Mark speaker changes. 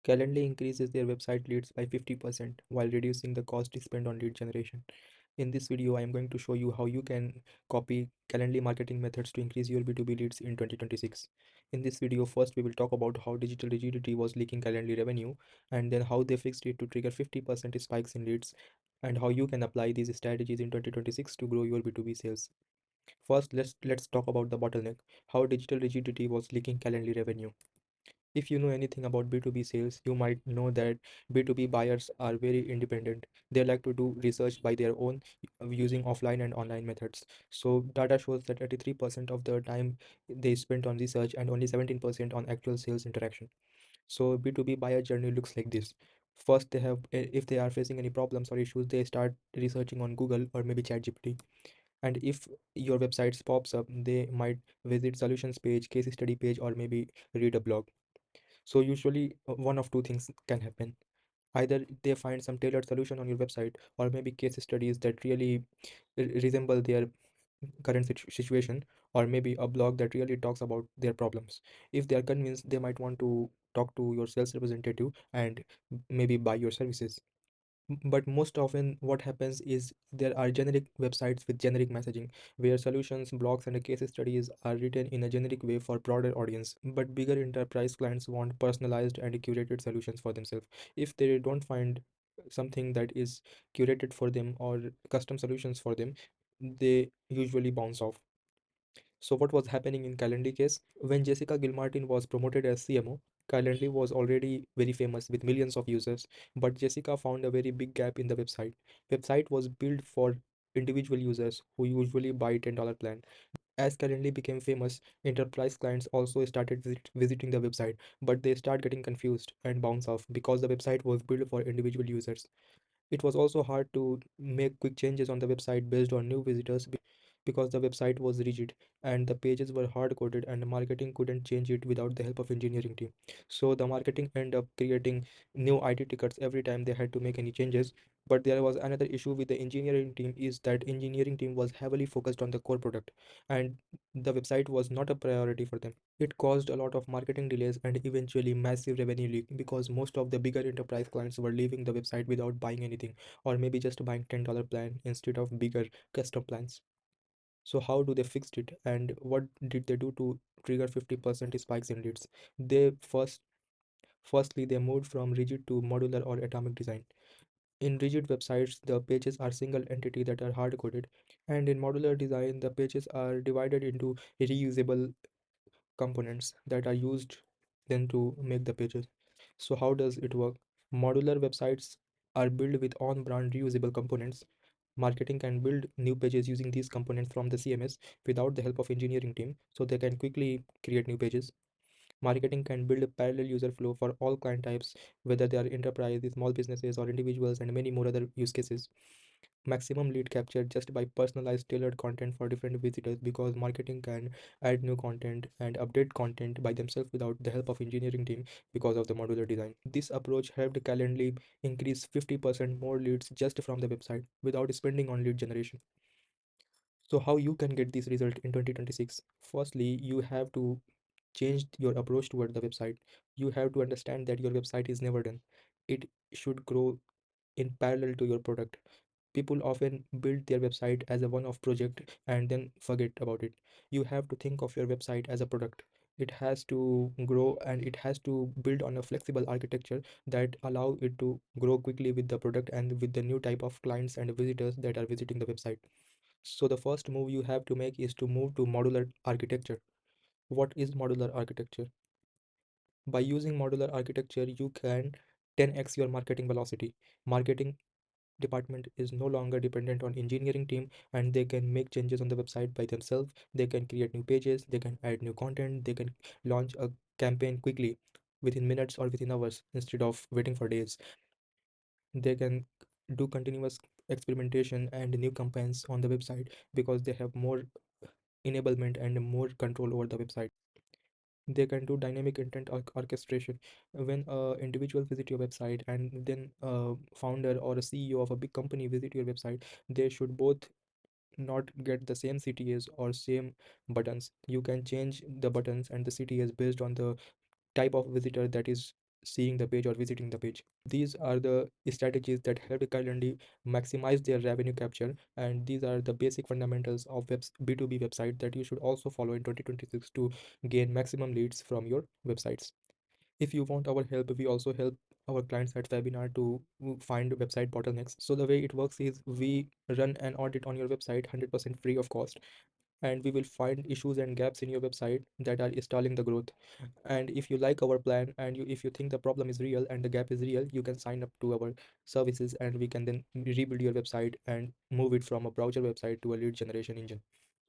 Speaker 1: Calendly increases their website leads by 50% while reducing the cost spent on lead generation. In this video, I am going to show you how you can copy Calendly marketing methods to increase your B2B leads in 2026. In this video, first we will talk about how digital rigidity was leaking Calendly revenue, and then how they fixed it to trigger 50% spikes in leads, and how you can apply these strategies in 2026 to grow your B2B sales. First, let's talk about the bottleneck, how digital rigidity was leaking Calendly revenue. If you know anything about B2B sales, you might know that B2B buyers are very independent. They like to do research by their own using offline and online methods. So, data shows that 83% of the time they spent on research and only 17% on actual sales interaction. So, B2B buyer journey looks like this. First, if they are facing any problems or issues, they start researching on Google or maybe ChatGPT. And if your website pops up, they might visit solutions page, case study page, or maybe read a blog. So usually one of two things can happen. Either they find some tailored solution on your website, or maybe case studies that really resemble their current situation, or maybe a blog that really talks about their problems. If they are convinced, they might want to talk to your sales representative and maybe buy your services. But most often what happens is there are generic websites with generic messaging where solutions, blogs, and case studies are written in a generic way for broader audience. But bigger enterprise clients want personalized and curated solutions for themselves. If they don't find something that is curated for them or custom solutions for them, they usually bounce off. So what was happening in Calendly case? When Jessica Gilmartin was promoted as CMO, Calendly was already very famous with millions of users, but Jessica found a very big gap in the website. Website was built for individual users who usually buy $10 plan. As Calendly became famous, enterprise clients also started visiting the website, but they start getting confused and bounce off because the website was built for individual users. It was also hard to make quick changes on the website based on new visitors because the website was rigid and the pages were hard coded and the marketing couldn't change it without the help of engineering team. So the marketing ended up creating new ID tickets every time they had to make any changes. But there was another issue with the engineering team is that engineering team was heavily focused on the core product and the website was not a priority for them. It caused a lot of marketing delays and eventually massive revenue leak because most of the bigger enterprise clients were leaving the website without buying anything, or maybe just buying $10 plan instead of bigger custom plans. So how do they fixed it and what did they do to trigger 50% spikes in leads? They firstly they moved from rigid to modular or atomic design. In rigid websites, the pages are single entity that are hard coded, and in modular design, the pages are divided into reusable components that are used then to make the pages. So how does it work? Modular websites are built with on-brand reusable components. Marketing can build new pages using these components from the CMS without the help of engineering team, so they can quickly create new pages. Marketing can build a parallel user flow for all client types, whether they are enterprise, small businesses, or individuals, and many more other use cases. Maximum lead capture just by personalized tailored content for different visitors because marketing can add new content and update content by themselves without the help of engineering team because of the modular design. This approach helped Calendly increase 50% more leads just from the website without spending on lead generation. So how you can get this result in 2026? Firstly, you have to change your approach toward the website. You have to understand that your website is never done. It should grow in parallel to your product. People often build their website as a one-off project and then forget about it. You have to think of your website as a product. It has to grow and it has to build on a flexible architecture that allow it to grow quickly with the product and with the new type of clients and visitors that are visiting the website. So the first move you have to make is to move to modular architecture. What is modular architecture? By using modular architecture, you can 10x your marketing velocity. Marketing department is no longer dependent on engineering team and they can make changes on the website by themselves. They can create new pages, they can add new content, they can launch a campaign quickly within minutes or within hours instead of waiting for days. They can do continuous experimentation and new campaigns on the website because they have more enablement and more control over the website. They can do dynamic intent orchestration. When a individual visit your website and then a founder or a CEO of a big company visit your website, they should both not get the same CTAs or same buttons. You can change the buttons and the CTAs based on the type of visitor that is seeing the page or visiting the page. These are the strategies that help Calendly maximize their revenue capture, and these are the basic fundamentals of B2B website that you should also follow in 2026 to gain maximum leads from your websites. If you want our help, we also help our clients at webinar to find website bottlenecks. So the way it works is we run an audit on your website 100% free of cost, and we will find issues and gaps in your website that are stalling the growth. And if you like our plan, and if you think the problem is real and the gap is real, you can sign up to our services, and we can then rebuild your website and move it from a browser website to a lead generation engine.